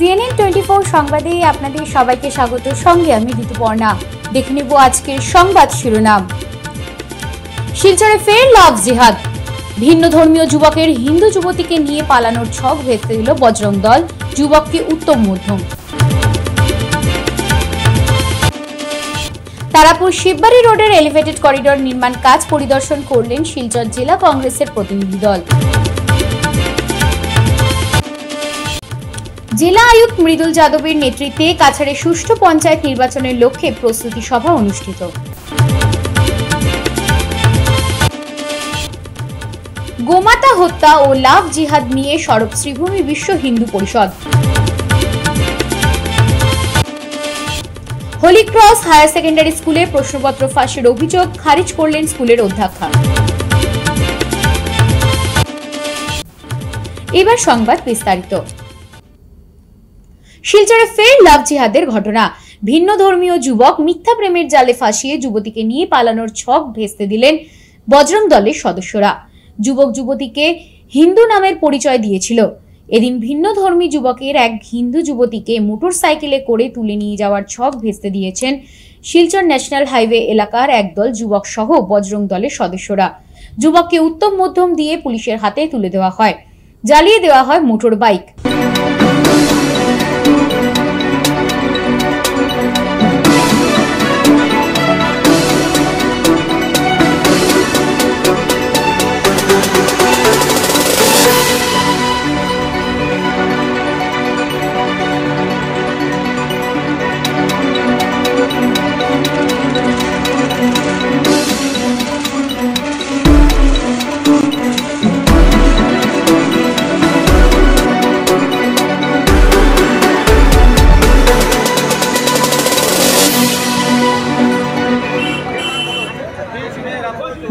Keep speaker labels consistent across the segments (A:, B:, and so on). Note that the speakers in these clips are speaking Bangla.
A: CNN 24 সংবাদে আপনাদের সবাইকে স্বাগত। সঙ্গে আমি ঋতুপর্ণা। দেখে নেব আজকের সংবাদ শিরোনাম। শিলচরে ফের লাভ জিহাদ। ভিন্ন ধর্মীয় যুবকের হিন্দু যুবতীকে নিয়ে পালানোর ছক ভেস্তে দিল বজরং দল, যুবককে উত্তম মধ্যম। তারাপুর শিববাড়ি রোডের এলিভেটেড করিডোর নির্মাণ কাজ পরিদর্শন করলেন শিলচর জেলা কংগ্রেসের প্রতিনিধি দল। জেলা আয়ুক্ত মৃদুল যাদবের নেতৃত্বে কাছাড়ে সুষ্ঠু পঞ্চায়েত নির্বাচনের লক্ষ্যে প্রস্তুতি সভা অনুষ্ঠিত। গোমাতা হত্যা ও লাভ জিহাদ নিয়ে সরব শ্রীভূমি বিশ্ব Hindu Parishad. Holi cross higher secondary স্কুলে প্রশ্নপত্র ফাঁসের অভিযোগ খারিজ করলেন স্কুলের অধ্যক্ষা। এবার সংবাদ বিস্তারিত। শিলচরে ফের লাভ জিহাদের ঘটনা। ভিন্ন ধর্মীয় যুবক মিথ্যা প্রেমের জালে ফাঁসিয়ে যুবতীকে নিয়ে পালানোর ছক ভেস্তে দিলেন বজরং দলের সদস্যরা। যুবক যুবতীকে হিন্দু নামের পরিচয় দিয়েছিল। এদিন ভিন্ন ধর্মী যুবকের এক হিন্দু যুবতীকে মোটর সাইকেলে করে তুলে নিয়ে যাওয়ার ছক ভেস্তে দিয়েছেন শিলচর ন্যাশনাল হাইওয়ে এলাকার একদল যুবক সহ বজরং দলের সদস্যরা। যুবককে উত্তম মধ্যম দিয়ে পুলিশের হাতে তুলে দেওয়া হয়। জ্বালিয়ে দেওয়া হয় মোটর বাইক।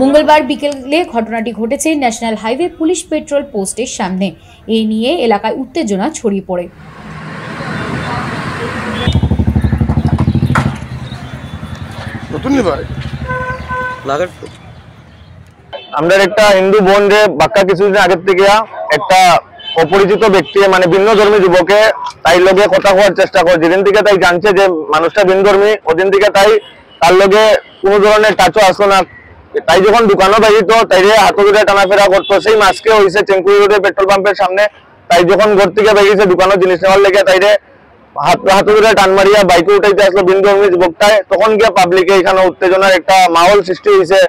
A: মঙ্গলবার বিকেলে ঘটনাটি ঘটেছে ন্যাশনাল হাইওয়ে পুলিশ পেট্রোল পোস্টের সামনে। এ নিয়ে এলাকায় উত্তেজনা ছড়িয়ে পড়ে।
B: আমরা একটা হিন্দু বোন যে বাক্কা কিছুদিন আগের থেকে একটা অপরিচিত ব্যক্তি মানে ভিন্ন ধর্মী যুবকে তাই লগে কথা হওয়ার চেষ্টা করে। যেদিন থেকে তাই জানছে যে মানুষটা ভিন্ন ধর্মী, ওদিন থেকে তাই তার লগে কোনো ধরনের টাচও আসলো না। তাই যখন দোকানও বাড়িত তাই হাতে ধরে টানাফেরা করতো। সেই মাসকে হয়েছে চেঙ্কুরি রোডের পেট্রোল পাম্পের সামনে। তাই যখন ঘর থেকে বেরিয়েছে দোকানের জিনিস নেওয়ার লেগে তাই হাতে ধরে টান মারিয়া বাইকে উঠাইতে আসলো ভিন্ন ধর্মী যুবকটায়। তখন গিয়ে পাবলিকে এখানে উত্তেজনার একটা মাহল সৃষ্টি হয়েছে।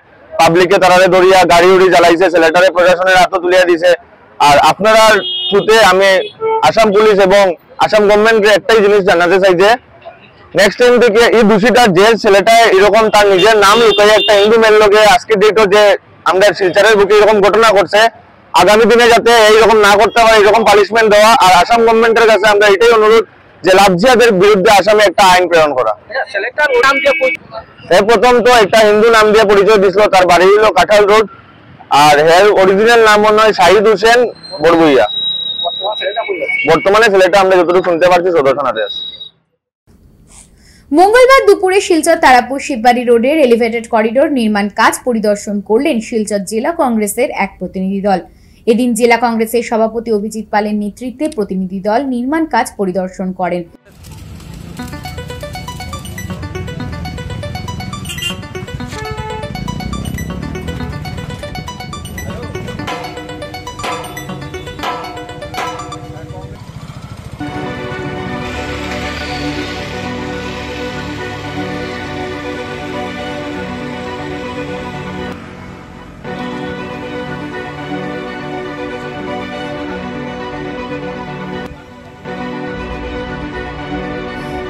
B: পাবলিকে তারারে ধরিয়া গাড়ি উড়ি জ্বালাইছে, ছেলেটারে প্রশাসনের হাতে তুলিয়া দিছে। আর আপনারা থ্রুতে আমি আসাম পুলিশ এবং আসাম গভর্নমেন্টকে একটাই জিনিস জানাতে চাই যে নেক্সট টাইম থেকে এই দোষীটা যে ছেলেটা এরকম তার নিজের নাম লুকাইয়া একটা হিন্দু মেয়ের লোকে আজকে ডেটও যে আমরা শিলচরের বুকে এরকম ঘটনা করছে, আগামী দিনে যাতে এইরকম না করতে হয় এরকম পানিশমেন্ট দেওয়া। আর আসাম গভর্নমেন্টের কাছে আমরা এটাই অনুরোধ যে লাভ জিহাদের বিরুদ্ধে আসামে একটা আইন প্রেরণ করা। প্রথম তো একটা হিন্দু নাম দিয়ে পরিচয় দিছিল, তার বাড়ি হলো কাঁঠাল রোড। আর এর অরিজিনাল নাম মনে হয় শাহিদ হোসেন বড়বুইয়া। বর্তমানে ছেলেটা আমরা যতটুকু শুনতে পারছি সদর থানাতে আছে।
A: মঙ্গলবার দুপুরে শিলচর তারাপুর শিববাড়ি রোডের এলিভেটেড করিডোর নির্মাণ কাজ পরিদর্শন করলেন শিলচর জেলা কংগ্রেসের এক প্রতিনিধি দল। এদিন জেলা কংগ্রেসের সভাপতি অভিজিৎ পালের নেতৃত্বে প্রতিনিধি দল নির্মাণ কাজ পরিদর্শন করেন।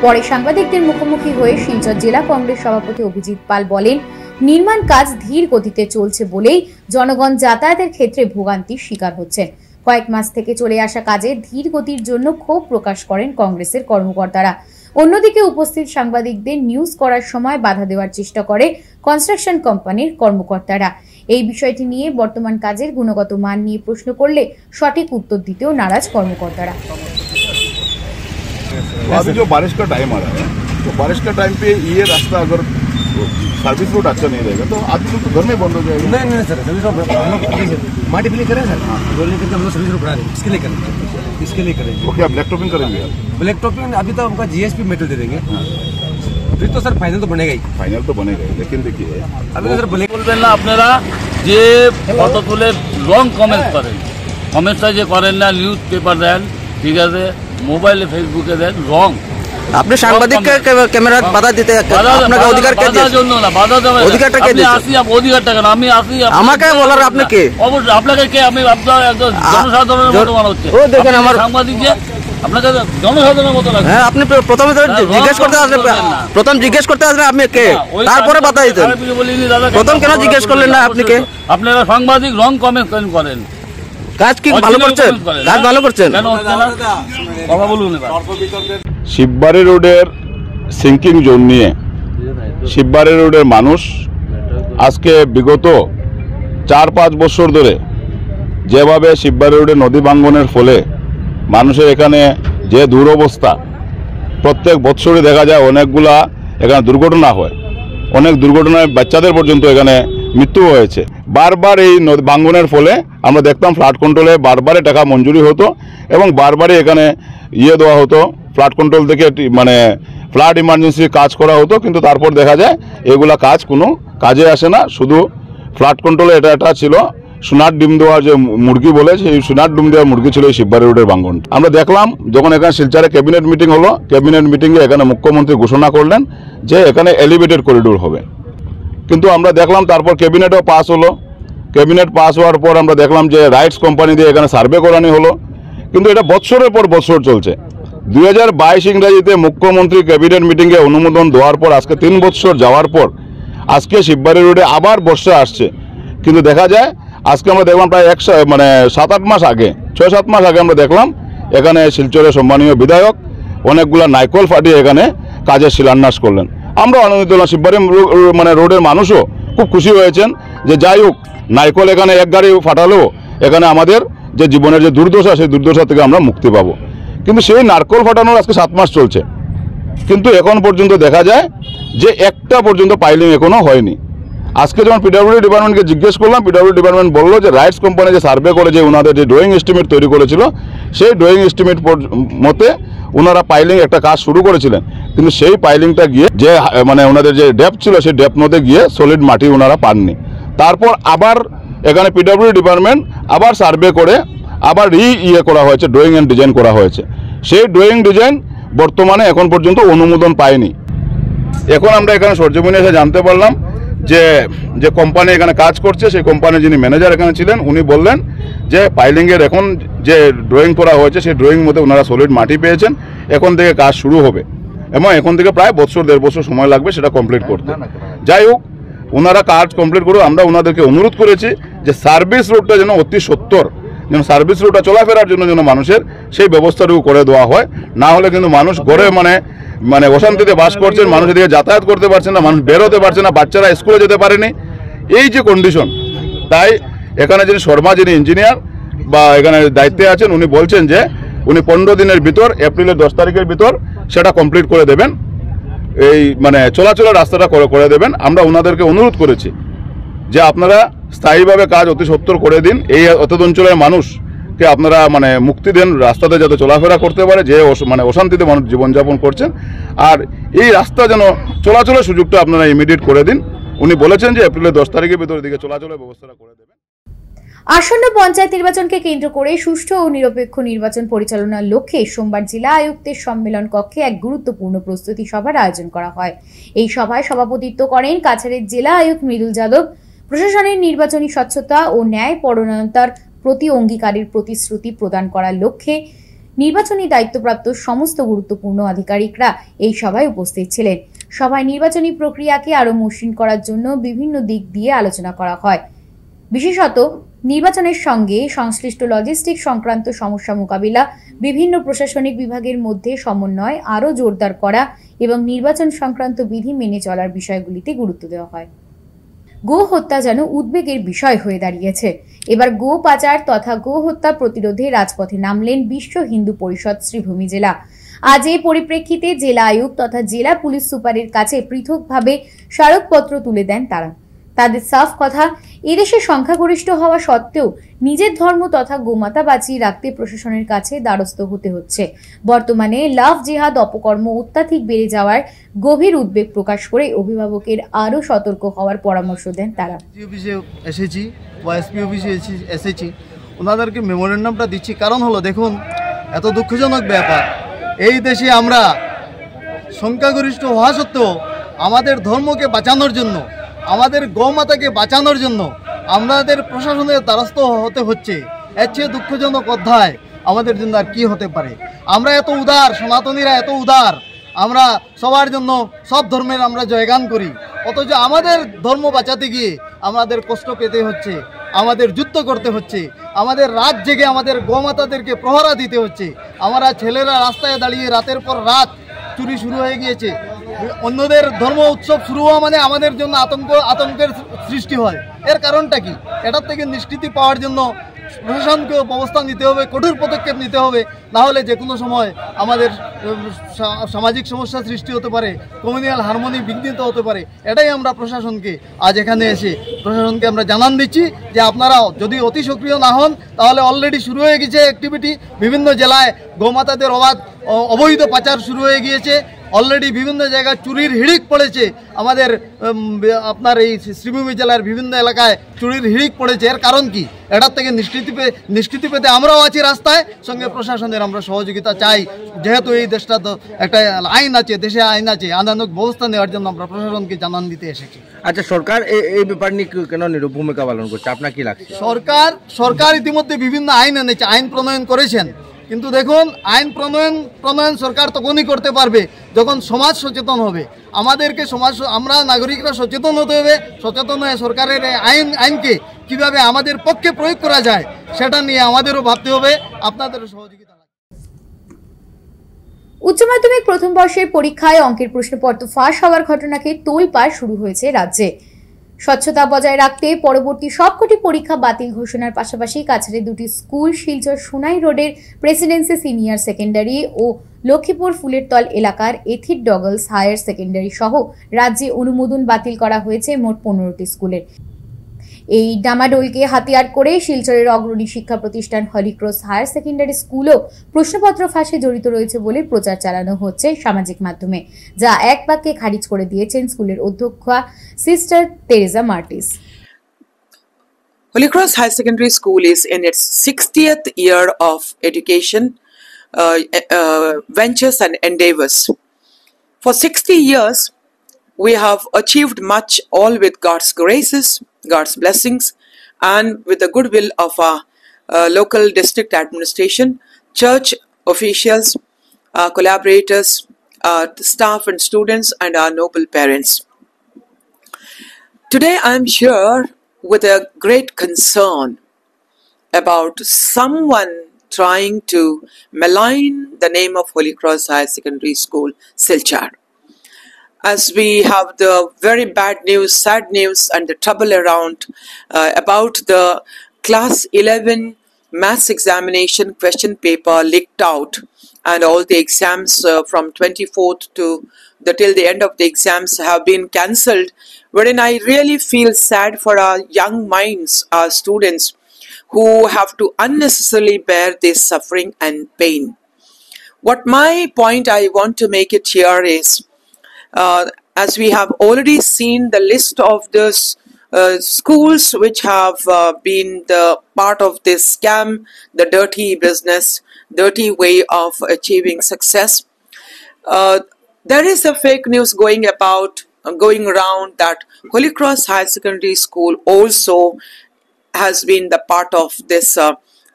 A: পরে সাংবাদিকদের মুখোমুখি হয়ে শিলচর জেলা কংগ্রেস সভাপতি অভিজিৎ পাল বলেন, নির্মাণ কাজ ধীর গতিতে চলছে বলেই জনগণ যাতায়াতের ক্ষেত্রে ভোগান্তির শিকার হচ্ছেন। কয়েক মাস থেকে চলে আসা কাজে ধীর গতির জন্য ক্ষোভ প্রকাশ করেন কংগ্রেসের কর্মকর্তারা। অন্যদিকে উপস্থিত সাংবাদিকদের নিউজ করার সময় বাধা দেওয়ার চেষ্টা করে কনস্ট্রাকশন কোম্পানির কর্মকর্তারা। এই বিষয়টি নিয়ে বর্তমান কাজের গুণগত মান নিয়ে প্রশ্ন করলে সঠিক উত্তর দিতেও নারাজ কর্মকর্তারা।
C: अभी जो बारिश का टाइम आ रहा है तो बारिश का टाइम पे ये रास्ता अगर सर्विस रोड अच्छा नहीं रहेगा तो आदमी लोग तो घर में बंद हो जाएगा।
D: नहीं नहीं सर, सर्विस रोड हम लोग माटी फिलिंग करें सर, रोलिंग करके हम लोग सर्विस रोड बना रहे हैं, इसके लिए करेंगे, इसके लिए करेंगे।
C: ओके, आप ब्लैक टॉपिंग करेंगे?
D: ब्लैक टॉपिंग अभी तो हमका जीएसपी मेटल दे देंगे, फिर तो सर फाइनल तो बनेगा ही।
C: फाइनल तो बनेगा ही, लेकिन देखिए
D: अभी तो सर ब्लैक
E: বলবেন না আপনারা যে ফটো তুলে রং কমেন্ট করেন, কমেন্টটা যে করেন না, নিউজ পেপার দেন, ঠিক আছে, মোবাইলে ফেসবুকে দেন, রং।
F: আপনি সাংবাদিককে ক্যামেরা বাধা দিতে আপনাকে অধিকার কে দিয়েছে?
E: জন্য না, বাধা দেবে না।
F: অধিকারটা কে
E: আপনি
F: দিয়েছে?
E: আসি, অধিকারটা কেন? আমি আসি,
F: আমাকে বলার আপনি কে?
E: অবশ্যই আপনাকে কে? আমি আপনার একজন জনসাধারণের মতো মনে হচ্ছে।
F: ও দেখেন আমার
E: সাংবাদিক যে আপনাকে জনসাধারণের মতো লাগে।
F: হ্যাঁ, আপনি প্রথমে তো জিজ্ঞেস করতে আসলেন, প্রথম জিজ্ঞেস করতে আসলেন আপনি কে, তারপরে বাধা দিতেন। প্রথম কেন জিজ্ঞেস করলেন না আপনি কে?
E: আপনারা সাংবাদিক রং কমেন্ট করেন,
F: কাজ কি ভালো করছেন? কাজ ভালো করছেন?
E: কেন হচ্ছে না? কথা বলুন এবার।
C: শিববাড়ি রোডের সিঙ্কিং জোন নিয়ে শিববাড়ি রোডের মানুষ আজকে বিগত 4-5 বছর ধরে যেভাবে শিববাড়ি রোডে নদী ভাঙ্গনের ফলে মানুষের এখানে যে দুরবস্থা, প্রত্যেক বছরই দেখা যায় অনেকগুলা এখানে দুর্ঘটনা হয়, অনেক দুর্ঘটনায় বাচ্চাদের পর্যন্ত এখানে মৃত্যু হয়েছে। বারবার এই নদী ভাঙ্গনের ফলে আমরা দেখতাম ফ্লাড কন্ট্রোলে বারবারই টাকা মঞ্জুরি হতো এবং বারবারই এখানে দেওয়া হতো, ফ্লাড কন্ট্রোল থেকে মানে ফ্লাড ইমার্জেন্সি কাজ করা হতো, কিন্তু তারপর দেখা যায় এগুলা কাজ কোনো কাজে আসে না। শুধু ফ্লাড কন্ট্রোলে এটা ছিল সোনার ডিম দেওয়ার যে মুরগি বলে, সেই সোনার ডিম দেওয়া মুরগি ছিল এই শিববাড়ি রোডের ভাঙ্গন। আমরা দেখলাম যখন এখানে শিলচরে ক্যাবিনেট মিটিং হলো, ক্যাবিনেট মিটিংয়ে এখানে মুখ্যমন্ত্রী ঘোষণা করলেন যে এখানে এলিভেটেড করিডোর হবে, কিন্তু আমরা দেখলাম তারপর ক্যাবিনেটও পাস হলো। ক্যাবিনেট পাস হওয়ার পর আমরা দেখলাম যে রাইটস কোম্পানি দিয়ে এখানে সার্ভে করানো হলো, কিন্তু এটা বছরের পর বছর চলছে। 2022 ইংরাজিতে মুখ্যমন্ত্রী ক্যাবিনেট মিটিংয়ে অনুমোদন দেওয়ার পর আজকে 3 বছর যাওয়ার পর আজকে শিববাড়ি রোডে আবার বর্ষা আসছে, কিন্তু দেখা যায় আজকে আমরা দেখলাম প্রায় 7-8 মাস আগে, 6-7 মাস আগে আমরা দেখলাম এখানে শিলচরের সম্মানীয় বিধায়ক অনেকগুলা নাইকল ফাটিয়ে এখানে কাজের শিলান্যাস করলেন। আমরা আনন্দিত হলাম, শিববাড়ি রোডের মানুষও খুব খুশি হয়েছেন যে যাই হোক নাইকল এখানে এক গাড়ি ফাটালেও এখানে আমাদের যে জীবনের যে দুর্দশা, সেই দুর্দশা থেকে আমরা মুক্তি পাবো। কিন্তু সেই নারকল ফাটানোর আজকে 7 মাস চলছে, কিন্তু এখন পর্যন্ত দেখা যায় যে একটা পর্যন্ত পাইলিং এখনো হয়নি। আজকে যখন পিডব্লিউডি ডিপার্টমেন্টকে জিজ্ঞেস করলাম, পিডব্লিউডি ডিপার্টমেন্ট বললো যে রাইটস কোম্পানি যে সার্ভে করে যে ওনাদের যে ড্রয়িং এস্টিমেট তৈরি করেছিল, সেই ড্রয়িং এস্টিমেট মতে ওনারা পাইলিং একটা কাজ শুরু করেছিলেন, কিন্তু সেই পাইলিংটা গিয়ে যে ওনাদের যে ডেপথ ছিল সেই ডেপথ মধ্যে গিয়ে সলিড মাটি ওনারা পাননি। তারপর আবার এখানে পিডব্লিউডি ডিপার্টমেন্ট আবার সার্ভে করে আবার করা হয়েছে, ড্রয়িং অ্যান্ড ডিজাইন করা হয়েছে। সেই ড্রয়িং ডিজাইন বর্তমানে এখন পর্যন্ত অনুমোদন পায়নি। এখন আমরা এখানে সরজমিনে এসে জানতে পারলাম যে কোম্পানি এখানে কাজ করছে, সেই কোম্পানির যিনি ম্যানেজার এখানে ছিলেন উনি বললেন যে পাইলিংয়ের এখন যে ড্রয়িং করা হয়েছে সেই ড্রয়িং মধ্যে ওনারা সলিড মাটি পেয়েছেন, এখন থেকে কাজ শুরু হবে এবং এখন থেকে প্রায় 1-1.5 বছর সময় লাগবে সেটা কমপ্লিট করতে। যাই হোক, ওনারা কাজ কমপ্লিট করে আমরা ওনাদেরকে অনুরোধ করেছি যে সার্ভিস রোডটা যেন অতি সত্বর যেন সার্ভিস রোডটা চলাফেরার জন্য যেন মানুষের সেই ব্যবস্থাটুকু করে দেওয়া হয়, না হলে কিন্তু মানুষ ঘরে অশান্তিতে বাস করছেন, মানুষ এদিকে যাতায়াত করতে পারছেন না, মানুষ বেরোতে পারছে না, বাচ্চারা স্কুলে যেতে পারেনি, এই যে কন্ডিশন। তাই এখানে যিনি শর্মা, যিনি ইঞ্জিনিয়ার বা এখানে দায়িত্বে আছেন, উনি বলছেন যে উনি 15 দিনের ভিতর, এপ্রিলের 10 তারিখের ভিতর সেটা কমপ্লিট করে দেবেন, এই চলাচলের রাস্তাটা করে দেবেন। আমরা ওনাদেরকে অনুরোধ করেছি যে আপনারা স্থায়ীভাবে কাজ অতি সত্বর করে দিন, এই অতদ অঞ্চলের মানুষকে আপনারা মুক্তি দেন, রাস্তাতে যাতে চলাফেরা করতে পারে, যে অশান্তিতে মানুষ জীবনযাপন করছেন, আর এই রাস্তা যেন চলাচলের সুযোগটা আপনারা ইমিডিয়েট করে দিন। উনি বলেছেন যে এপ্রিলের 10 তারিখের ভিতর দিকে চলাচলের ব্যবস্থাটা করে দেবেন।
A: আসন্ন পঞ্চায়েত নির্বাচনকে কেন্দ্র করে সুষ্ঠু ও নিরপেক্ষ নির্বাচন পরিচালনার লক্ষ্যে সোমবার জেলা আয়ুক্তের সম্মেলন কক্ষে এক গুরুত্বপূর্ণ প্রস্তুতি সভার আয়োজন করা হয়। এই সভায় সভাপতিত্ব করেন কাছাড়ের জেলা আয়ুক্ত মৃদুল যাদব। প্রশাসনের নির্বাচনী স্বচ্ছতা ও ন্যায় পরায়ণতার প্রতি অঙ্গীকারের প্রতিশ্রুতি প্রদান করার লক্ষ্যে নির্বাচনী দায়িত্বপ্রাপ্ত সমস্ত গুরুত্বপূর্ণ আধিকারিকরা এই সভায় উপস্থিত ছিলেন। সভায় নির্বাচনী প্রক্রিয়াকে আরও মসৃণ করার জন্য বিভিন্ন দিক দিয়ে আলোচনা করা হয়। বিশেষত নির্বাচনের সঙ্গে সংশ্লিষ্ট লজিস্টিক সংক্রান্ত সমস্যা মোকাবিলা, বিভিন্ন প্রশাসনিক বিভাগের মধ্যে সমন্বয় আরও জোরদার করা এবং নির্বাচন সংক্রান্ত বিধি মেনে চলার বিষয়গুলিতে গুরুত্ব দেওয়া হয়। গো হত্যা যেন উদ্বেগের বিষয় হয়ে দাঁড়িয়েছে। এবার গো পাচার তথা গো হত্যা প্রতিরোধে রাজপথে নামলেন বিশ্ব হিন্দু পরিষদ শ্রীভূমি জেলা। আজ এই পরিপ্রেক্ষিতে জেলা আয়ুক্ত তথা জেলা পুলিশ সুপারের কাছে পৃথকভাবে স্মারকপত্র তুলে দেন তারা। তাদের সাফ কথা, এদেশে সংখ্যাগরিষ্ঠ হওয়া সত্ত্বেও নিজের ধর্ম তথা গোমাতা বাঁচিয়ে রাখতে প্রশাসনের কাছে দ্বারস্থ হতে হচ্ছে। বর্তমানে লাভ জিহাদ অপকর্ম অত্যাধিক বেড়ে যাওয়ার গভীর উদ্বেগ প্রকাশ করে অভিভাবকের আরও সতর্ক হওয়ার পরামর্শ দেন তারা।
G: অফিসে এসেছি বা এসপি অফিসে এসেছি, ওনাদেরকে মেমোরেন্ডামটা দিচ্ছি। কারণ হলো, দেখুন, এত দুঃখজনক ব্যাপার, এই দেশে আমরা সংখ্যাগরিষ্ঠ হওয়া সত্ত্বেও আমাদের ধর্মকে বাঁচানোর জন্য, আমাদের গৌমাতাকে বাঁচানোর জন্য আমাদের প্রশাসনের দ্বারস্থ হতে হচ্ছে। এর চেয়ে দুঃখজনক অধ্যায় আমাদের জন্য আর কি হতে পারে? আমরা এত উদার, সনাতনীরা এত উদার, আমরা সবার জন্য সব ধর্মের আমরা জয়গান করি, অথচ আমাদের ধর্ম বাঁচাতে গিয়ে আমাদের কষ্ট পেতে হচ্ছে, আমাদের যুদ্ধ করতে হচ্ছে, আমাদের রাত জেগে আমাদের গোমাতাদেরকে প্রহরা দিতে হচ্ছে। আমরা ছেলেরা রাস্তায় দাঁড়িয়ে রাতের পর রাত চুরি শুরু হয়ে গিয়েছে। অন্যদের ধর্ম উৎসব শুরু হওয়া মানে আমাদের জন্য আতঙ্কের সৃষ্টি হয়। এর কারণটা কি? এটার থেকে নিষ্কৃতি পাওয়ার জন্য প্রশাসনকে ব্যবস্থা নিতে হবে, কঠোর পদক্ষেপ নিতে হবে। না হলে যে কোনো সময় আমাদের সামাজিক সমস্যা সৃষ্টি হতে পারে, কমিউনাল হারমোনি বিঘ্নিত হতে পারে। এটাই আমরা প্রশাসনকে আজ এখানে এসে প্রশাসনকে আমরা জানান দিচ্ছি যে আপনারাও যদি অতি সক্রিয় না হন, তাহলে অলরেডি শুরু হয়ে গেছে অ্যাক্টিভিটি। বিভিন্ন জেলায় গোমাতাদের অবৈধ পাচার শুরু হয়ে গিয়েছে। অলরেডি বিভিন্ন জায়গায় চুরির হিড়িক পড়েছে। আমাদের আপনার এই শ্রীভূমি জেলার বিভিন্ন এলাকায় চুরির হিড়িক পড়েছে। এর কারণ কি? এটার থেকে নিষ্কৃতি পেতে আমরাও আছি রাস্তায়, সঙ্গে প্রশাসনের আমরা সহযোগিতা চাই। যেহেতু এই দেশটা তো একটা আইন আছে, দেশে আইন আছে, আইনানুগ ব্যবস্থা নেওয়ার জন্য আমরা প্রশাসনকে জানান দিতে এসেছি।
F: আচ্ছা, সরকার এই ব্যাপার নিয়ে কেন নীরব ভূমিকা পালন করছে, আপনার কি লাগছে?
G: সরকার ইতিমধ্যে বিভিন্ন আইন এনেছে, আইন প্রণয়ন করেছেন। কিন্তু দেখুন, আইন প্রণয়ন সরকার তখনই করতে পারবে যখন সমাজ সচেতন হবে। আমাদেরকে আমরা নাগরিকরা সচেতন হতে হবে। সচেতন হয়ে সরকারের আইনকে কিভাবে আমাদের পক্ষে প্রয়োগ করা যায় সেটা নিয়ে আমাদেরও ভাবতে হবে, আপনাদেরও সহযোগিতা।
A: উচ্চ মাধ্যমিক প্রথম বর্ষের পরীক্ষায় অঙ্কের প্রশ্নপত্র ফাঁস হওয়ার ঘটনাকে তোলপাড় শুরু হয়েছে রাজ্যে। স্বচ্ছতা বজায় রাখতে পরবর্তী সবকটি পরীক্ষা বাতিল ঘোষণার পাশাপাশি কাছাড়ে দুটি স্কুল, শিলচর সোনাই রোডের প্রেসিডেন্সি সিনিয়র সেকেন্ডারি ও লক্ষ্মীপুর ফুলেরতল এলাকার এথিড ডগলস হায়ার সেকেন্ডারি সহ রাজ্যে অনুমোদন বাতিল করা হয়েছে মোট 15টি স্কুলের। এই ডামাডোলকে হাতিয়ার করে শিলচরের অগ্রণী শিক্ষা প্রতিষ্ঠান হলিক্রস হায়ার সেকেন্ডারি স্কুলও প্রশ্নপত্র ফাঁসে জড়িত রয়েছে বলে প্রচার চালানো হচ্ছে সামাজিক মাধ্যমে, যা এক বাক্যে খারিজ করে দিয়েছেন স্কুলের অধ্যক্ষা sister Teresa Martis.
H: Holycross High Secondary School is in its 60th year of education ventures and endeavors. For 60 years, we have achieved much, all with God's graces, God's blessings, and with the goodwill of our local district administration, church officials, collaborators, staff and students, and our noble parents. Today I am here with a great concern about someone trying to malign the name of Holycross Higher Secondary School, Silchar. As we have the very bad news, sad news, and the trouble around about the class 11 maths examination question paper leaked out, and all the exams from 24th to till the end of the exams have been cancelled, wherein I really feel sad for our young minds, our students, who have to unnecessarily bear this suffering and pain. What my point I want to make it here is, as we have already seen the list of those schools which have been the part of this scam, the dirty business, dirty way of achieving success, there is a fake news going around that Holycross High Secondary School also has been the part of this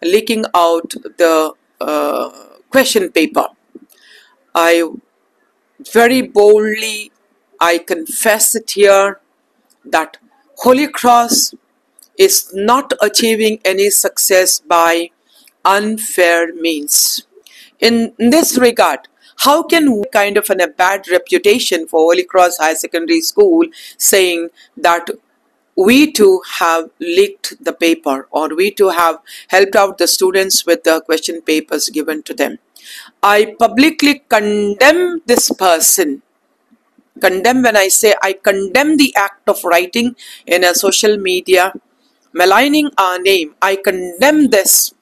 H: leaking out the question paper. I very boldly, I confess it here, that Holycross is not achieving any success by unfair means. In this regard, how can we kind of a bad reputation for Holycross High Secondary School, saying that we too have leaked the paper, or we too have helped out the students with the question papers given to them. I publicly condemn this person. Condemn, when I say I condemn the act of writing in a social media, maligning our name. I condemn this.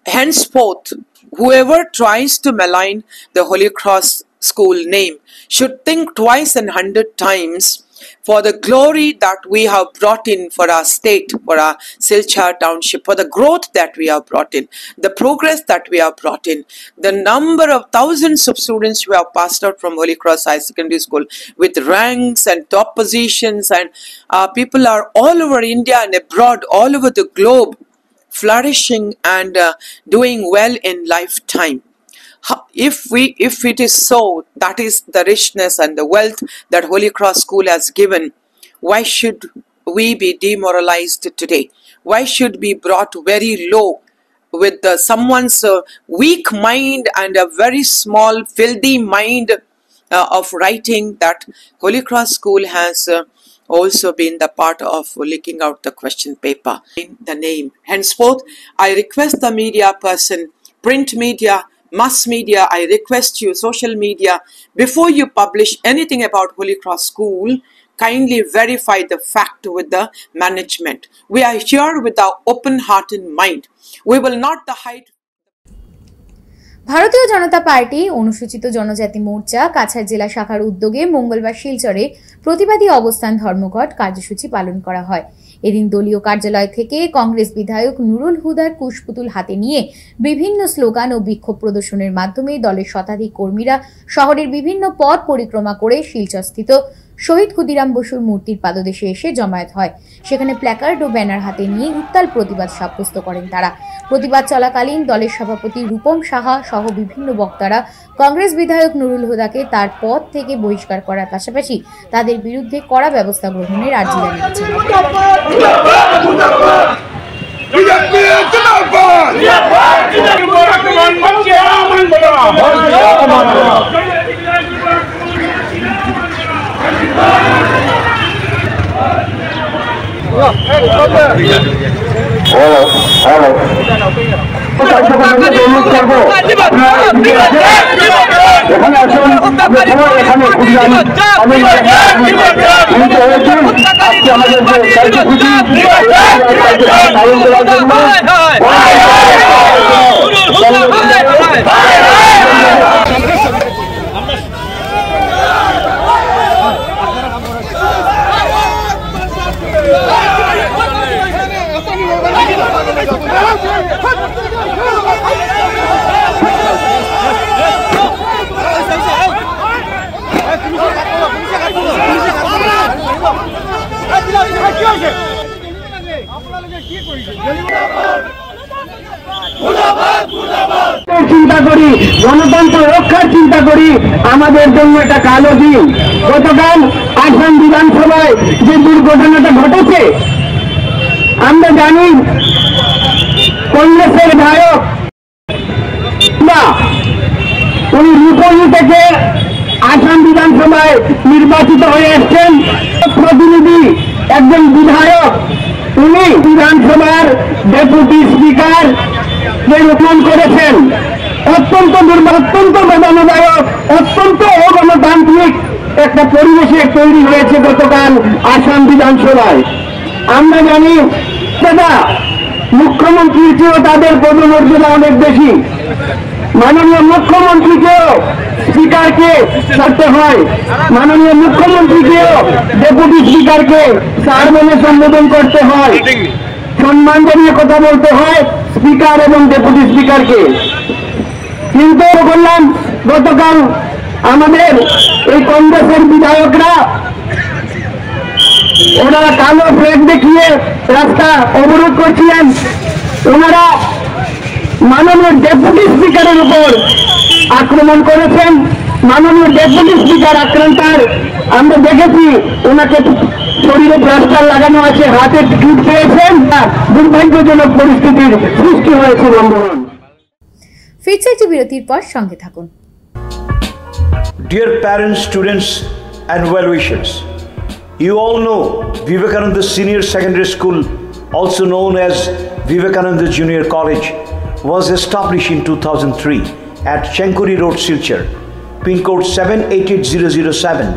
H: Henceforth, whoever tries to malign the Holy Cross School name should think twice and 100 times for the glory that we have brought in for our state, for our Silchar township, for the growth that we have brought in, the progress that we have brought in, the number of thousands of students who have passed out from Holy Cross High Secondary School with ranks and top positions, and people are all over India and abroad, all over the globe, flourishing and doing well in lifetime. If it is so, that is the richness and the wealth that Holy Cross School has given, why should we be demoralized today? Why should be brought very low with someone's weak mind and a very small filthy mind of writing that Holy Cross School has also been the part of leaking out the question paper in the name. Henceforth, I request the media person, print media, mass media, I request you, social media, before you publish anything about Holy Cross School, kindly verify the fact with the management. We are here with our open heart and mind. We will not hide.
A: ভারতীয় জনতা পার্টি অনুসূচিত জনজাতি মোর্চা কাছাড় জেলা শাখার উদ্যোগে মঙ্গলবার শিলচরে প্রতিবাদী অবস্থান ধর্মঘট কার্যসূচি পালন করা হয়। এদিন দলীয় কার্যালয় থেকে কংগ্রেস বিধায়ক নুরুল হুদার কুশপুতুল হাতে নিয়ে বিভিন্ন স্লোগান ও বিক্ষোভ প্রদর্শনের মাধ্যমে দলের শতাধিক কর্মীরা শহরের বিভিন্ন পথ পরিক্রমা করে শিলচরস্থিত শহীদ ক্ষুদিরাম বসুর মূর্তির পাদদেশে এসে জমায়েত হয়। সেখানে প্ল্যাকার্ড ও ব্যানার হাতে নিয়ে উত্তাল প্রতিবাদ সাব্যস্ত করেন তারা। প্রতিবাদ চলাকালীন দলের সভাপতি রূপম সাহা সহ বিভিন্ন বক্তারা কংগ্রেস বিধায়ক নুরুল হুদাকে তার পদ থেকে বহিষ্কার করার পাশাপাশি তাদের বিরুদ্ধে কড়া ব্যবস্থা গ্রহণের আর্জি জানিয়েছেন।
I: চিন্তা করি, গণতন্ত্র রক্ষার চিন্তা করি, আমাদের জন্য একটা কালো দিন। গতকাল আসাম বিধানসভায় যে দুর্ঘটনাটা ঘটেছে, আমরা জানি কংগ্রেসের বিধায়ক উনি রূপনী থেকে আসাম বিধানসভায় নির্বাচিত হয়ে এসছেন। প্রতিনিধি একজন বিধায়ক, উনি বিধানসভার ডেপুটি স্পিকার নির্বাচন করেছেন। অত্যন্ত অত্যন্ত বেদনাদায়ক, অত্যন্ত অগণতান্ত্রিক একটা পরিবেশে তৈরি হয়েছে গতকাল আসাম বিধানসভায়। আমরা জানি দাদা, মুখ্যমন্ত্রীর চেয়েও তাদের পদমর্যাদা অনেক বেশি। মাননীয় মুখ্যমন্ত্রীকেও স্পিকারকে ছাড়তে হয়, মাননীয় মুখ্যমন্ত্রীকেও ডেপুটি স্পিকারকে স্যার বলে সম্বোধন করতে হয়, সম্মান জানিয়ে কথা বলতে হয় স্পিকার এবং ডেপুটি স্পিকারকে। কিন্তু বললাম গতকাল আমাদের এই কংগ্রেসের বিধায়করা ওনারা কালো ফ্ল্যাগ দেখিয়ে রাস্তা অবরোধ করছিলেন। ওনারা মাননীয় ডেপুটি স্পিকারের উপর আক্রমণ করেছেন। মাননীয় ডেপুটি স্পিকার আক্রান্তার আমরা দেখেছি, ওনাকে শরীরে প্লাস্টার লাগানো আছে, হাতে চুট পেয়েছেন। দুর্ভাগ্যজনক পরিস্থিতির সৃষ্টি হয়েছে। বন্ধুগণ,
A: ফিরছে একটি বিরতির পর, সঙ্গে থাকুন।
J: Dear parents, students and well wishers, You all know Vivekananda Senior Secondary School, also known as Vivekananda Junior College, was established in 2003 at Chenkuri Road, Silchar, pin code 788007,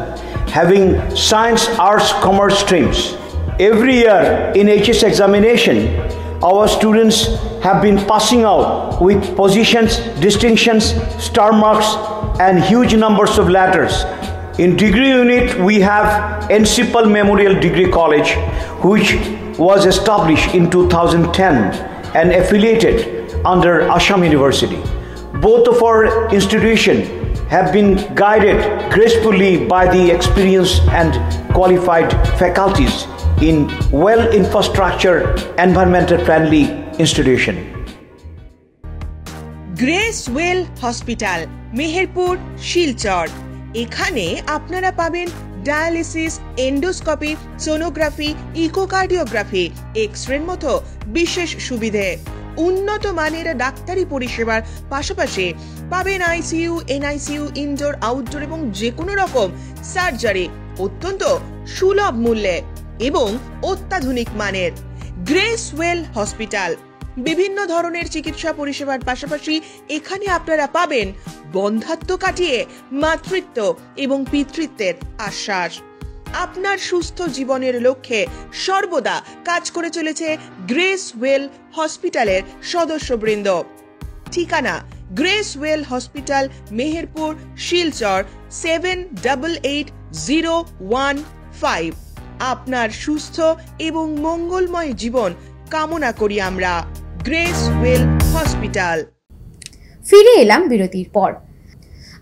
J: having science, arts, commerce streams. Every year in HS examination, our students have been passing out with positions, distinctions, star marks, and huge numbers of letters. In degree unit, we have Encipal Memorial Degree College, which was established in 2010 and affiliated under Assam University. Both of our institutions have been guided gracefully by the experienced and qualified faculties in well-infrastructure, environmental-friendly institution.
K: Grace well hospital, Meherpur, Silchar. এখানে আপনারা পাবেন ডায়ালিসিস, এন্ডোস্কোপি, সোনোগ্রাফি, ইকোকার্ডিওগ্রাফি, এক্স-রের মতো বিশেষ সুবিধে। উন্নত মানের ডাক্তারি পরিষেবার পাশাপাশি পাবেন আইসিইউ, এনআইসিইউ, ইনডোর, আউটডোর এবং যে কোনো রকম সার্জারি অত্যন্ত সুলভ মূল্যে এবং অত্যাধুনিক মানের। গ্রেস ওয়েল হসপিটাল বিভিন্ন ধরনের চিকিৎসা পরিষেবার পাশাপাশি এখানে আপনারা পাবেন বন্ধাত্ব কাটিয়ে মাতৃত্ব এবং পিতৃত্বের আশ্বাস। আপনার সুস্থ জীবনের লক্ষ্যে সর্বদা কাজ করে চলেছে গ্রেস ওয়েল হসপিটালের সদস্যবৃন্দ। ঠিকানা grace well hospital, Meherpur, Silchar 788015। আপনার সুস্থ এবং মঙ্গলময় জীবন কামনা করি আমরা। Grace well hospital.
A: ফিরে এলাম বিরতির পর।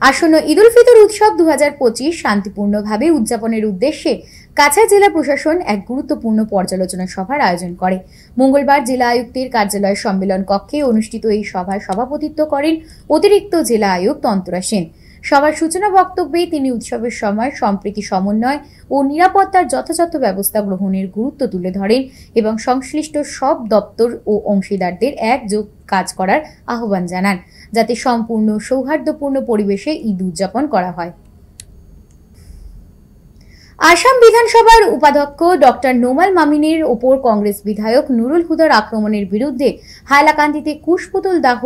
A: আসন্ন ঈদ উল ফিতর উৎসব 2025 শান্তিপূর্ণভাবে উদযাপনের উদ্দেশ্যে কাছাড় জেলা প্রশাসন এক গুরুত্বপূর্ণ পর্যালোচনা সভার আয়োজন করে। মঙ্গলবার জেলা আয়ুক্তের কার্যালয় সম্মেলন কক্ষে অনুষ্ঠিত এই সভায় সভাপতিত্ব করেন অতিরিক্ত জেলা আয়ুক্ত অন্তরা সেন। সভার সূচনা বক্তব্যে তিনি উৎসবের সময় সম্প্রীতি, সমন্বয় ও নিরাপত্তার যথাযথ ব্যবস্থা গ্রহণের গুরুত্ব তুলে ধরেন এবং সংশ্লিষ্ট সব দপ্তর ও অংশীদারদের একযোগ কাজ করার আহ্বান জানান, যাতে সম্পূর্ণ সৌহার্দ্যপূর্ণ পরিবেশে ঈদ উদযাপন করা হয়। আসাম বিধানসভার উপাধ্যক্ষ ডক্টর নোমাল মামিনের ওপর কংগ্রেস বিধায়ক নুরুল হুদার আক্রমণের বিরুদ্ধে হাইলাকান্দিতে কুশপুতুল দাহ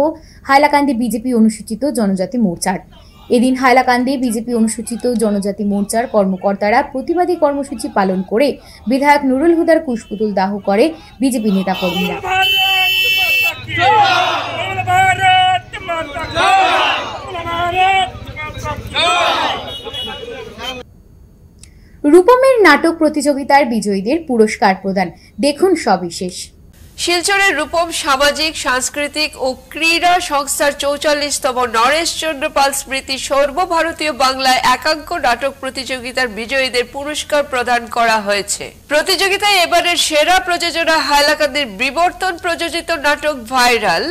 A: হাইলাকান্দি বিজেপি অনুসূচিত জনজাতি মোর্চার। এদিন হাইলাকান্দি বিজেপি অনুসূচিত জনজাতি মোর্চার কর্মকর্তারা প্রতিবাদী কর্মসূচি পালন করে বিধায়ক নুরুল হুদার কুশপুতুল দাহ করে বিজেপি নেতাকর্মীরা। রূপমের নাটক প্রতিযোগিতার বিজয়ীদের পুরস্কার প্রদান, দেখুন সবিশেষ।
L: শিলচরের রূপম সামাজিক, সাংস্কৃতিক ও ক্রীড়া সংস্থার 44তম নরেশচন্দ্র পাল স্মৃতি সর্বভারতীয় বাংলায় একাঙ্ক নাটক প্রতিযোগিতার বিজয়ীদের পুরস্কার প্রদান করা হয়েছে। প্রতিযোগিতায় এবারের সেরা প্রযোজনা হাইলাকান্দির বিবর্তন প্রযোজিত নাটক ভাইরাল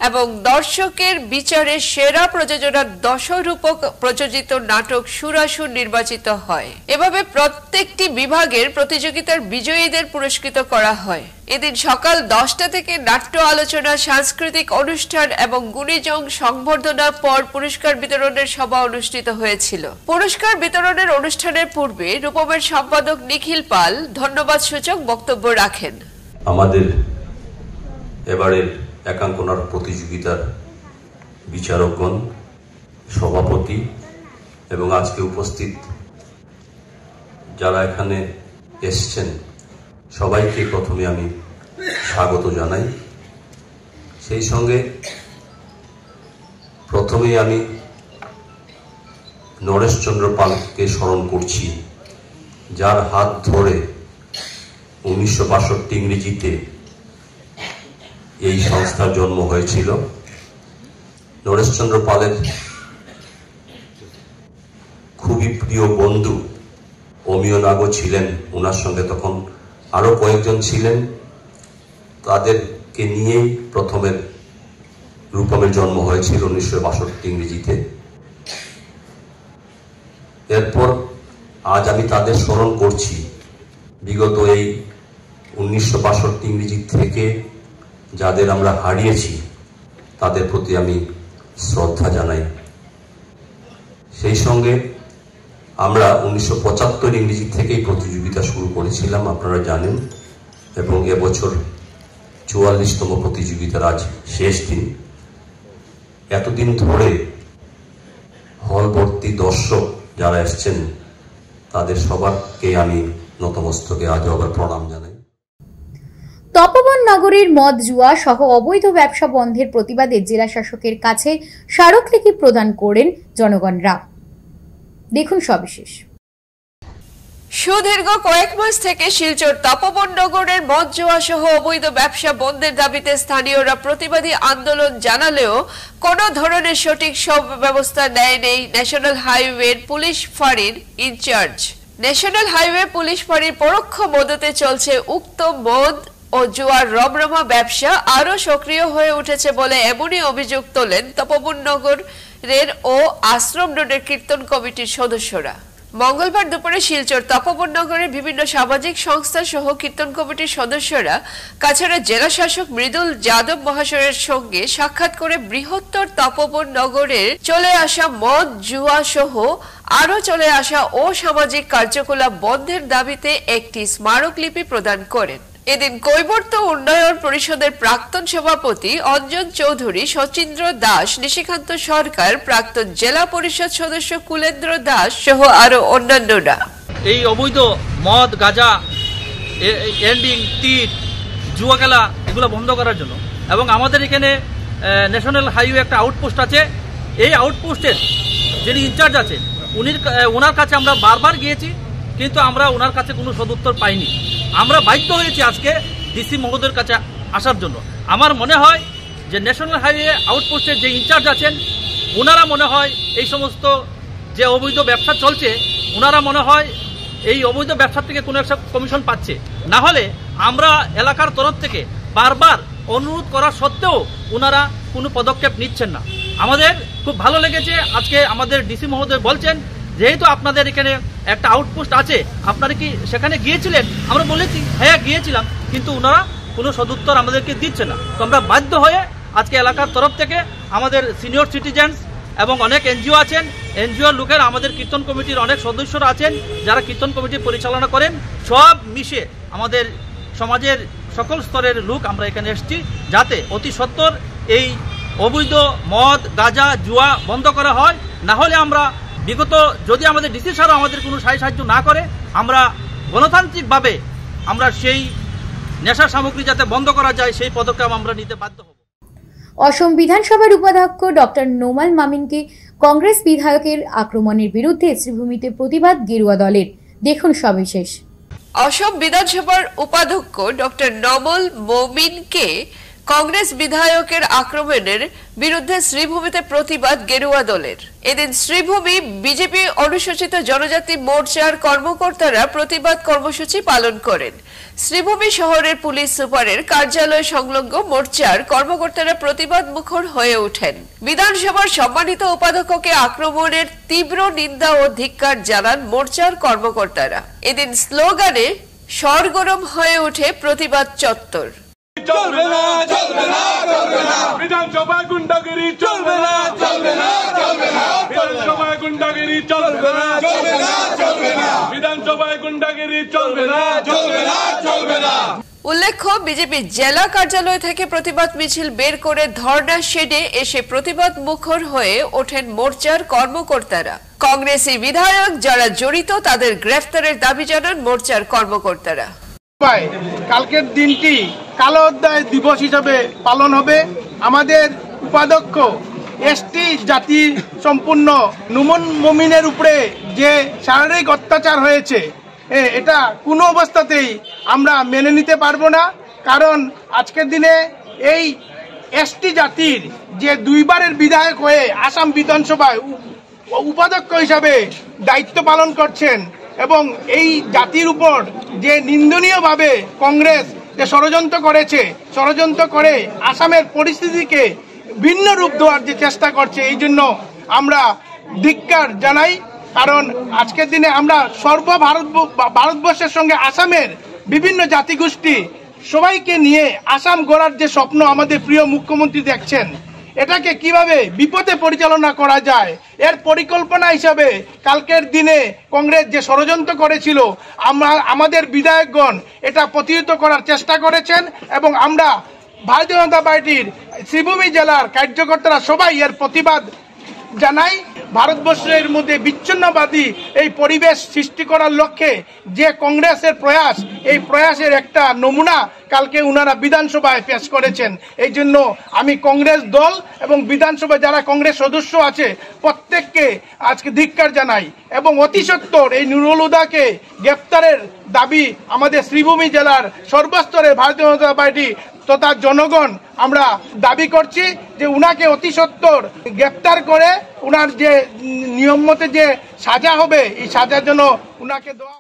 L: এবং দর্শকের বিচারে সেরা প্রযোজনা দশরূপক প্রযোজিত নাটক সুরাসুর নির্বাচিত হয়। এভাবে প্রত্যেকটি বিভাগের প্রতিযোগিতার বিজয়ীদের পুরস্কৃত করা হয়। এদিন সকাল 10টা থেকে নাট্য আলোচনা, সাংস্কৃতিক অনুষ্ঠান এবং গুণীজন সংবর্ধনার পর পুরস্কার বিতরণের সভা অনুষ্ঠিত হয়েছিল। পুরস্কার বিতরণের অনুষ্ঠানের পূর্বে রূপমের সম্পাদক নিখিল পাল ধন্যবাদ সূচক বক্তব্য রাখেন।
M: আমাদের এবারের একাঙ্ক নাটক প্রতিযোগিতার বিচারকগণ, সভাপতি এবং আজকে উপস্থিত যারা এখানে এসছেন সবাইকে প্রথমে আমি স্বাগত জানাই। সেই সঙ্গে প্রথমেই আমি নরেশচন্দ্র পালকে স্মরণ করছি, যার হাত ধরে 1962 ইংরেজিতে এই সংস্থার জন্ম হয়েছিল। নরেশচন্দ্র পালের খুবই প্রিয় বন্ধু অমিয় নাগও ছিলেন, ওনার সঙ্গে তখন আরো কয়েকজন ছিলেন। তাদেরকে নিয়েই প্রথমের রূপমের জন্ম হয়েছিল 1962 ইংরেজিতে। এরপর আজ আমি তাদের স্মরণ করছি। বিগত এই 1962 ইংরেজি থেকে যাদের আমরা হারিয়েছি তাদের প্রতি আমি শ্রদ্ধা জানাই। সেই সঙ্গে আমরা 1975 ইংরেজি থেকেই প্রতিযোগিতা শুরু করেছিলাম, আপনারা জানেন, এবং এবছর 44তম প্রতিযোগিতার আজ শেষ দিন। এতদিন ধরে হল ভর্তি দর্শক যারা এসছেন তাদের সবারকে আমি নতমস্তকে আজও আবার প্রণাম জানাই।
A: তপবন নগরীর মদ জুয়া সহ অবৈধ ব্যবসা বন্ধের প্রতিবাদে জেলা শাসকের কাছে স্মারকলিপি প্রদান করেন জনগণরা। দেখুন সবিশেষ।
L: সুদীর্ঘ কয়েক মাস থেকে শিলচর তপবন নগরের মদ জুয়া সহ অবৈধ ব্যবসা বন্ধের দাবিতে স্থানীয়রা প্রতিবাদী আন্দোলন জানালেও কোনো ধরনের সঠিক সব ব্যবস্থা নেয়নি ন্যাশনাল হাইওয়ের পুলিশ ফাঁড়ির ইনচার্জ। ন্যাশনাল হাইওয়ে পুলিশ ফাঁড়ির পরোক্ষ মদতে চলছে উক্ত মদ ও জুয়ার রমরমা ব্যবসা আরো সক্রিয় হয়ে উঠেছে বলে এমনই অভিযোগ তোলেন তপবন নগরের ও আশ্রম রোডের কীর্তন কমিটির সদস্যরা। মঙ্গলবার দুপুরে শিলচর তপবন নগরের বিভিন্ন সামাজিক সংস্থা সহ কীর্তন কমিটির সদস্যরা কাছাড়া জেলা শাসক মৃদুল যাদব মহাশয়ের সঙ্গে সাক্ষাৎ করে বৃহত্তর তপবন নগরের চলে আসা মদ জুয়া সহ আরো চলে আসা অসামাজিক কার্যকলাপ বন্ধের দাবিতে একটি স্মারকলিপি প্রদান করেন। এদিন কৈবর্ত উন্নয়ন পরিষদের প্রাক্তন সভাপতি অঞ্জন চৌধুরী, শচীন্দ্র দাস, নিশিকান্ত সরকার, প্রাক্তন জেলা পরিষদ সদস্য কুলেন্দ্র দাস সহ আরো অন্যান্যরা
N: এই অবৈধ মদ গাঁজা এন্ডিং তীর জুয়া খেলা এগুলো বন্ধ করার জন্য, এবং আমাদের এখানে ন্যাশনাল হাইওয়ে একটা আউটপোস্ট আছে। এই আউটপোস্টের যিনি ইনচার্জ আছে ওনার কাছে আমরা বারবার গিয়েছি, কিন্তু আমরা ওনার কাছে কোনো সদুত্তর পাইনি। আমরা বাধ্য হয়েছি আজকে ডিসি মহোদয়ের কাছে আসার জন্য। আমার মনে হয় যে ন্যাশনাল হাইওয়ে আউটপোস্টের যে ইনচার্জ আছেন ওনারা মনে হয় এই সমস্ত যে অবৈধ ব্যবসা চলছে ওনারা মনে হয় এই অবৈধ ব্যবসা থেকে কোনো একটা কমিশন পাচ্ছে। না হলে আমরা এলাকার তরফ থেকে বারবার অনুরোধ করা সত্ত্বেও ওনারা কোনো পদক্ষেপ নিচ্ছেন না। আমাদের খুব ভালো লেগেছে আজকে আমাদের ডিসি মহোদয় বলছেন যেহেতু আপনাদের এখানে একটা আউটপোস্ট আছে আপনারা কি সেখানে গিয়েছিলেন? আমরা বলেছি হ্যাঁ গিয়েছিলাম, কিন্তু ওনারা কোনো সদুত্তর আমাদেরকে দিচ্ছে না। তো আমরা বাধ্য হয়ে আজকে এলাকার তরফ থেকে আমাদের সিনিয়র সিটিজেন্স এবং অনেক এনজিও আছেন, এনজিওর লোকের আমাদের কীর্তন কমিটির অনেক সদস্যরা আছেন যারা কীর্তন কমিটি পরিচালনা করেন, সব মিশে আমাদের সমাজের সকল স্তরের লোক আমরা এখানে এসেছি যাতে অতি সত্বর এই অবৈধ মদ গাঁজা জুয়া বন্ধ করা হয়। না হলে আমরা বিগত যদি আমাদের ডিসি ছাড়াও আমাদের কোনো সাহায্য না করে আমরা গণতান্ত্রিকভাবে আমরা সেই নেশা সামগ্রী যাতে বন্ধ করা যায় সেই পদক্ষেপ আমরা নিতে বাধ্য হব।
A: অসম বিধানসভার উপাধ্যক্ষ ডক্টর নোমাল মামিনকে কংগ্রেস বিধায়কের আক্রমণের বিরুদ্ধে শ্রীভূমিতে প্রতিবাদ গেরুয়া দলের। দেখুন সবিশেষ।
L: অসম বিধানসভার উপাধ্যক্ষ ডক্টর নোমাল মমিনকে কংগ্রেস বিধায়কের আক্রমণের বিরুদ্ধে শ্রীভূমিতে প্রতিবাদ গেরুয়া দলের। এদিন শ্রীভূমি বিজেপি অনুসূচিত জনজাতি মোর্চার কর্মকর্তারা প্রতিবাদ কর্মসূচি পালন করেন। শ্রীভূমি শহরের পুলিশ সুপারের কার্যালয় সংলগ্ন মোর্চার কর্মকর্তারা প্রতিবাদ মুখর হয়ে ওঠেন। বিধানসভার সম্মানিত উপাধ্যক্ষকে আক্রমণের তীব্র নিন্দা ও ধিক্কার জানান মোর্চার কর্মকর্তারা। এদিন স্লোগানে সরগরম হয়ে ওঠে প্রতিবাদ চত্বর।
O: চলবে না চলবে না চলবে না বিধানসভায় গুন্ডাগিরি চলবে না চলবে না চলবে না বিধানসভায় গুন্ডাগিরি চলবে না চলবে না চলবে না বিধানসভায় গুন্ডাগিরি চলবে না চলবে না চলবে না।
L: উল্লেখ্য বিজেপি জেলা কার্যালয় থেকে প্রতিবাদ মিছিল বের করে ধর্ণা শেডে এসে প্রতিবাদ মুখর হয়ে ওঠেন মোর্চার কর্মকর্তারা। কংগ্রেসি বিধায়ক যারা জড়িত তাদের গ্রেফতারের দাবি জানান মোর্চার কর্মকর্তারা।
P: কালকের দিনটি কালো অধ্যায় দিবস হিসাবে পালন হবে। আমাদের উপাধ্যক্ষ এসটি জাতি সম্পূর্ণ নোমাল মমিনের উপরে যে শারীরিক অত্যাচার হয়েছে এটা কোনো অবস্থাতেই আমরা মেনে নিতে পারবো না। কারণ আজকের দিনে এই এসটি জাতির যে দুইবারের বিধায়ক হয়ে আসাম বিধানসভায় উপাধ্যক্ষ হিসাবে দায়িত্ব পালন করছেন এবং এই জাতির উপর যে নিন্দনীয়ভাবে কংগ্রেস যে ষড়যন্ত্র করেছে, ষড়যন্ত্র করে আসামের পরিস্থিতিকে ভিন্ন রূপ দেওয়ার যে চেষ্টা করছে, এই জন্য আমরা ধিক্কার জানাই। কারণ আজকের দিনে আমরা ভারতবর্ষের সঙ্গে আসামের বিভিন্ন জাতিগোষ্ঠী সবাইকে নিয়ে আসাম গড়ার যে স্বপ্ন আমাদের প্রিয় মুখ্যমন্ত্রী দেখছেন, এটাকে কিভাবে বিপথে পরিচালনা করা যায় এর পরিকল্পনা হিসাবে কালকের দিনে কংগ্রেস যে ষড়যন্ত্র করেছিল আমাদের বিধায়কগণ এটা প্রতিহত করার চেষ্টা করেছেন এবং আমরা ভারতীয় জনতা পার্টির শ্রীভূমি জেলার কার্যকর্তারা সবাই এর প্রতিবাদ জানাই। ভারতবর্ষের মধ্যে বিচ্ছিন্নবাদী এই পরিবেশ সৃষ্টি করার লক্ষ্যে যে কংগ্রেসের প্রয়াস, এই প্রয়াসের একটা নমুনা কালকে উনারা বিধানসভায় পেশ করেছেন। এই জন্য আমি কংগ্রেস দল এবং বিধানসভায় যারা কংগ্রেস সদস্য আছে প্রত্যেককে আজকে ধিক্কার জানাই এবং অতি সত্বর এই নুরুল হুদাকে গ্রেপ্তারের দাবি আমাদের শ্রীভূমি জেলার সর্বস্তরে ভারতীয় জনতা পার্টি তথা জনগণ আমরা দাবি করছি যে উনাকে অতি সত্বর গ্রেপ্তার করে উনার যে নিয়ম মতে যে সাজা হবে এই সাজার জন্য উনাকে দেওয়া।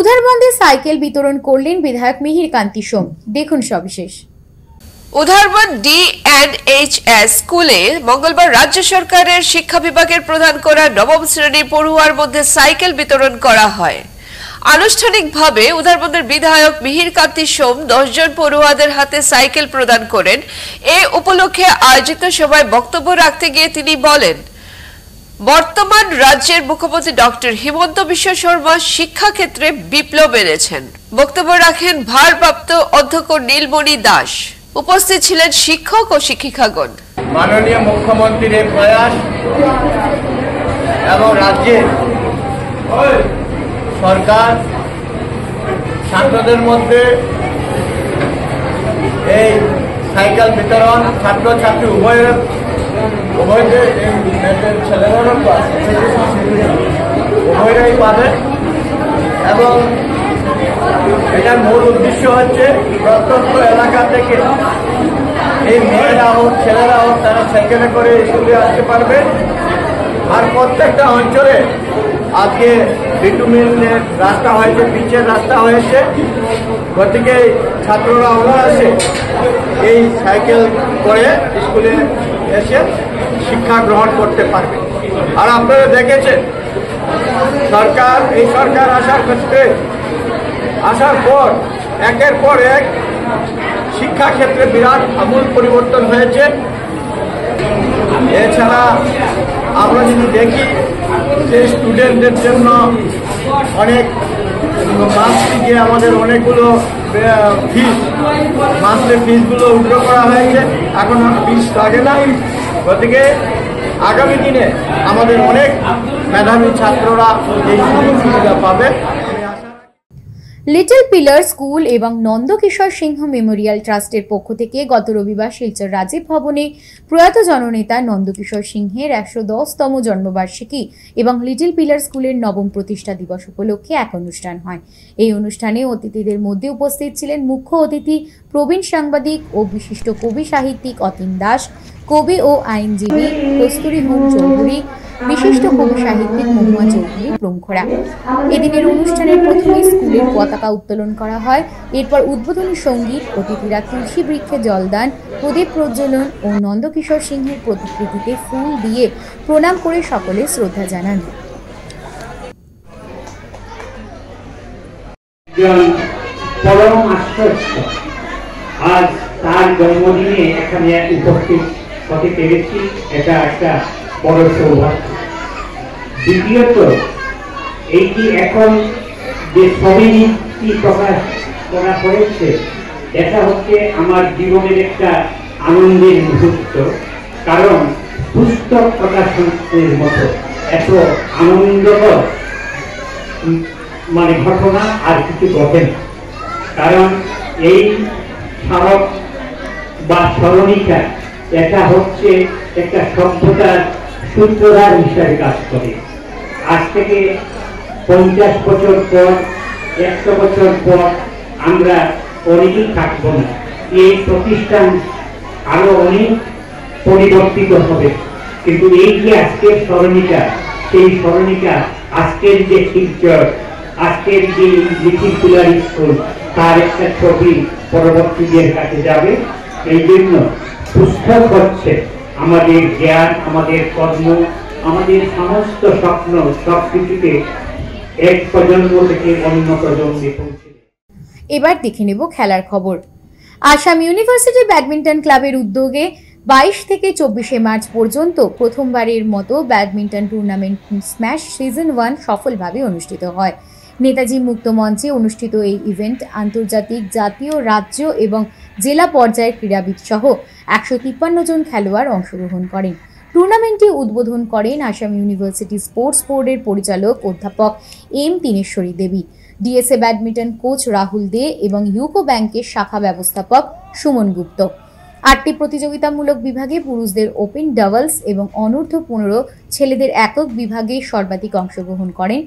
A: উধারবন্দে সাইকেল বিতরণ করলেন বিধায়ক মিহির কান্তি সোম। দেখুন সবিশেষ।
L: উধারবন্দ DNHS স্কুলে মঙ্গলবার রাজ্য সরকারের শিক্ষা বিভাগের প্রদান করা নবম শ্রেণীর পড়ুয়ার মধ্যে সাইকেল বিতরণ করা হয়। আনুষ্ঠানিকভাবে উধারবন্দের বিধায়ক মিহির কান্তি সোম 10 জন পড়ুয়াদের হাতে সাইকেল প্রদান করেন। এ উপলক্ষে আয়োজিত সভায় বক্তব্য রাখতে গিয়ে তিনি বলেন, বর্তমান রাজ্যের মুখ্যমন্ত্রী ডক্টর হিমন্ত বিশ্ব শর্মা শিক্ষা ক্ষেত্রে বিপ্লব এনেছেন। বক্তব্য রাখেন ভারপ্রাপ্ত অধ্যক্ষ নীলমণি দাস। উপস্থিত ছিলেন শিক্ষক ও শিক্ষিকাগণ।
Q: মাননীয় মুখ্যমন্ত্রীর এই প্রয়াস এবং রাজ্যের সরকার ছাত্রদের মধ্যে এই সাইকেল বিতরণ ছাত্রছাত্রী উভয়ের ছেলেরাও উভয়রাই পাবে এবং এটার মূল উদ্দেশ্য হচ্ছে প্রত্যন্ত এলাকা থেকে এই মেয়েরা হোক ছেলেরা হোক তারা সাইকেলে করে স্কুলে আসতে পারবে। আর প্রত্যেকটা অঞ্চলে আজকে বিটুমিনের রাস্তা হয়েছে, পিচের রাস্তা হয়েছে, গতিকে ছাত্ররা অনায়াসে এই সাইকেল করে স্কুলে এসে শিক্ষা গ্রহণ করতে পারবে। আর আপনারা দেখেছেন এই সরকার আসার ক্ষেত্রে আসার পর একের পর এক শিক্ষা ক্ষেত্রে বিরাট আমূল পরিবর্তন হয়েছে। এছাড়া আমরা যদি দেখি যে স্টুডেন্টদের জন্য অনেক মান্থলি যে আমাদের অনেকগুলো মান্থলি ফিসগুলো উইথড্র করা হয়েছে, এখন ফিস লাগে না। গতিকে আগামী দিনে আমাদের অনেক মেধাবী ছাত্ররা এই সুযোগ সুবিধা পাবে।
A: লিটল পিলার স্কুল এবং নন্দকিশোর সিংহ মেমোরিয়াল ট্রাস্টের পক্ষ থেকে গত রবিবার শিলচর রাজীব ভবনে প্রয়াত জননেতা নন্দকিশোর সিংহের 110তম জন্মবার্ষিকী এবং লিটল পিলার স্কুলের নবম প্রতিষ্ঠা দিবস উপলক্ষে এক অনুষ্ঠান হয়। এই অনুষ্ঠানে অতিথিদের মধ্যে উপস্থিত ছিলেন মুখ্য অতিথি প্রবীণ সাংবাদিক ও বিশিষ্ট কবি সাহিত্যিক অতীন দাস, কবি ও আইনজীবী কস্তুরী হোম চৌধুরী, বিশিষ্ট কবি সাহিত্যিক মহুয়া চৌধুরী প্রমুখরা। এদিনের অনুষ্ঠানের প্রথমে স্কুলের পতাকা উত্তোলন করা হয়। এরপর উদ্বোধনী সঙ্গীত, অতিথিরা তুলসী বৃক্ষে জলদান, প্রদীপ প্রজ্বলন ও নন্দকিশোর সিংহের প্রতিকৃতিতে ফুল দিয়ে প্রণাম করে সকলে শ্রদ্ধা জানান।
R: পরম আশ্চর্য আজ তার জন্মদিনে এখানে উপস্থিত হতে পেরেছি, এটা একটা বড় সৌভাগ্য। দ্বিতীয়ত এইটি এখন যে ছবিটি প্রকাশ করা হয়েছে এটা হচ্ছে আমার জীবনের একটা আনন্দের মুহূর্ত, কারণ পুস্তক প্রকাশনের মতো এত আনন্দকর ঘটনা আর কিছু ঘটে না। কারণ এই স্মারক বা স্মরণিকা এটা হচ্ছে একটা সভ্যতার সূত্রধার হিসাবে কাজ করে। আজ থেকে 50 বছর পর, 100 বছর পর আমরা অনেকেই থাকবো না। এই প্রতিষ্ঠান আরো অনেক পরিবর্তিত হবে, কিন্তু এই যে আজকের স্মরণিকা, সেই স্মরণিকা আজকের যে শিলচর, আজকের যে লিটল পিলার স্কুল, তার একটা ছবি পরবর্তীদের কাছে যাবে। এই জন্য পুস্তক হচ্ছে আমাদের জ্ঞান, আমাদের কর্ম, আমাদের সমস্ত স্বপ্ন সবকিছুকে এক প্রজন্ম থেকে অন্য প্রজন্মে পৌঁছে।
A: এবার দেখে নেব খেলার খবর। আসাম ইউনিভার্সিটি ব্যাডমিন্টন ক্লাবের উদ্যোগে 22 থেকে 24 মার্চ পর্যন্ত প্রথমবারের মতো ব্যাডমিন্টন টুর্নামেন্ট স্ম্যাশ সিজন 1 সফলভাবে অনুষ্ঠিত হয়। নেতাজি মুক্ত মঞ্চে অনুষ্ঠিত এই ইভেন্ট আন্তর্জাতিক, জাতীয়, রাজ্য এবং জেলা পর্যায়ের ক্রীড়াবিদ সহ 153 জন খেলোয়াড় অংশগ্রহণ করেন। টুর্নামেন্টটি উদ্বোধন করেন আসাম ইউনিভার্সিটি স্পোর্টস বোর্ডের পরিচালক অধ্যাপক এম দীনেশ্বরী দেবী, ডিএসএ ব্যাডমিন্টন কোচ রাহুল দে এবং ইউকো ব্যাংকের শাখা ব্যবস্থাপক সুমন গুপ্ত। 8টি প্রতিযোগিতামূলক বিভাগে পুরুষদের ওপেন ডাবলস এবং অনূর্ধ্ব 15 ছেলেদের একক বিভাগে সর্বাধিক অংশগ্রহণ করেন।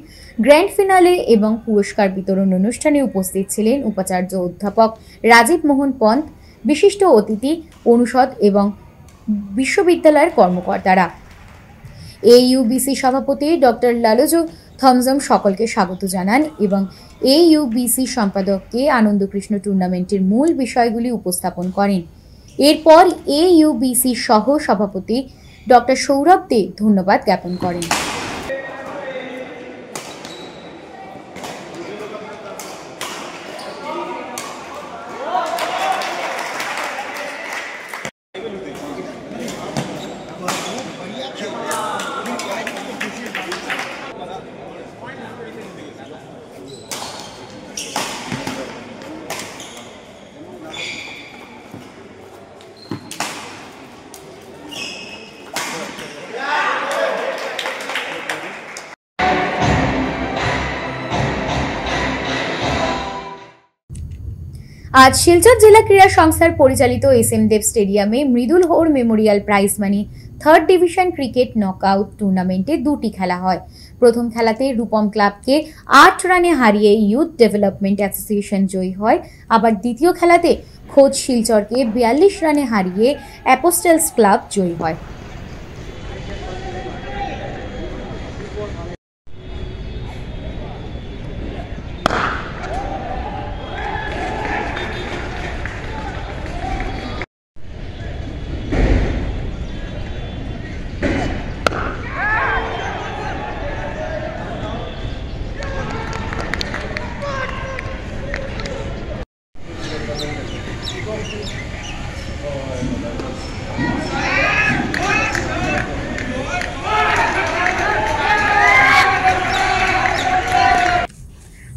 A: গ্র্যান্ড ফিনালে এবং পুরস্কার বিতরণ অনুষ্ঠানে উপস্থিত ছিলেন উপাচার্য অধ্যাপক রাজীব মোহন পন্ত, বিশিষ্ট অতিথি, অনুষদ এবং বিশ্ববিদ্যালয়ের কর্মকর্তারা। এইইউবিসি সভাপতি ডক্টর লালজু থমজম সকলকে স্বাগত জানান এবং এইইউবিসি সম্পাদককে আনন্দকৃষ্ণ টুর্নামেন্টের মূল বিষয়গুলি উপস্থাপন করেন। এরপর এইইউবিসি সহ সভাপতি ডক্টর সৌরভ দে ধন্যবাদ জ্ঞাপন করেন। আজ শিলচর জেলা ক্রীড়া সংস্থার পরিচালিত এসএম দেব স্টেডিয়ামে Mridul Hore memorial prize money 3rd division cricket knockout টুর্নামেন্টে 2টি খেলা হয়। প্রথম খেলাতে রূপম ক্লাবকে 8 রানে হারিয়ে ইউথ ডেভেলপমেন্ট অ্যাসোসিয়েশন জয়ী হয়। আবার দ্বিতীয় খেলাতে খোদ শিলচরকে 42 রানে হারিয়ে অ্যাপোস্টেলস ক্লাব জয়ী হয়।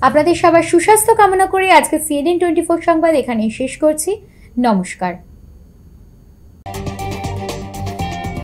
A: আপনাদের সবার সুস্বাস্থ্য কামনা করে আজকে CNN 24 সংবাদ এখানেই শেষ করছি। নমস্কার।